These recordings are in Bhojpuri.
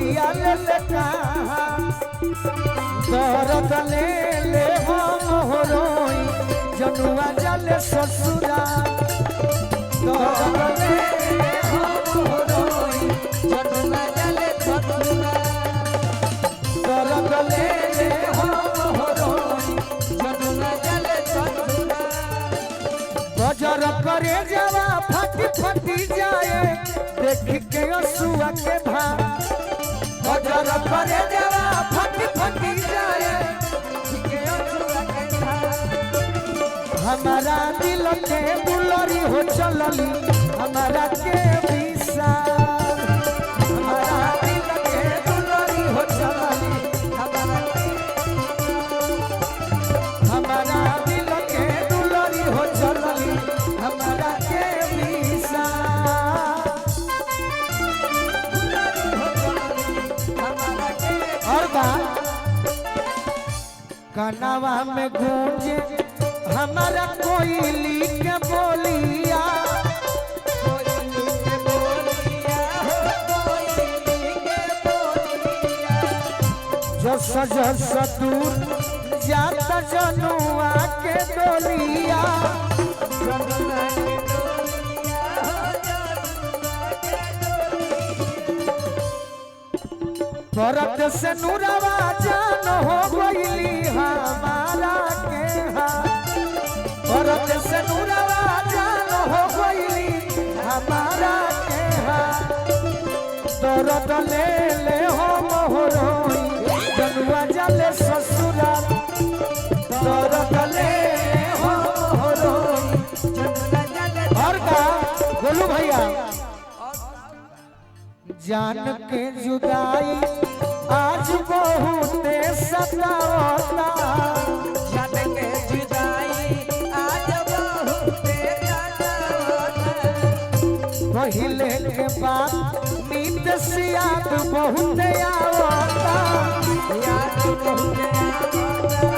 डोलिया ले कहाँ दर्द ले ले हम होरोई जनुआ जाले ससुरा दर्द ले ले हम होरोई जनुआ जाले ससुरा दर्द ले ले हम होरोई जनुआ जाले ससुरा बजर करे जावा फटी फटी जाए देख के असुआ के भा बजर करे जावा फटी फटी जाए देख के असुआ के भा हमारा दिल के बुलरी हो चलली हमारा के विशाल हमारा दिल के बुलरी हो चलली हमारा दिल के बुलरी हो चलली हमारा के और कनावा में गूंजे हमारा कोयली के बोलिया जो सज दूर जाता जनुआ के डोलिया भरत से नूरवा जान हो गईली हमारा के भरत से नूरवा जान हो गईली हमारा के दर्द ले ले हम होरोई जनुआ जाले ससुरा दर्द ले ले हम होरोई जनुआ जाले और का बोलू भैया जान के जुदाई आज बहुत सतावता जान के जुदाई आज बहुत सतावता पहले के बाद नींद से याद बहुत आवता याद बहुत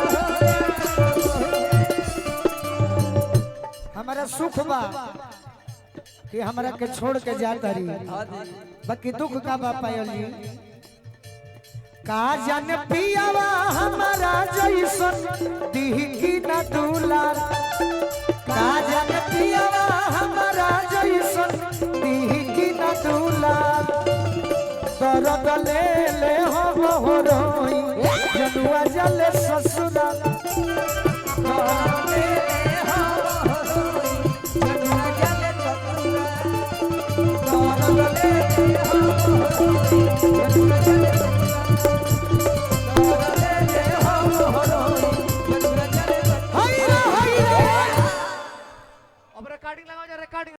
हमारा सुख बा कि हमरा के छोड़ के जाता रही बाकी दुख का बा पायल जी का जान पियावा हमारा जैसन दिही न दुलार का जान पियावा हमारा जैसन दिही न दुलार दर्द ले ले हम होरोई जनुआ जाले ससुरा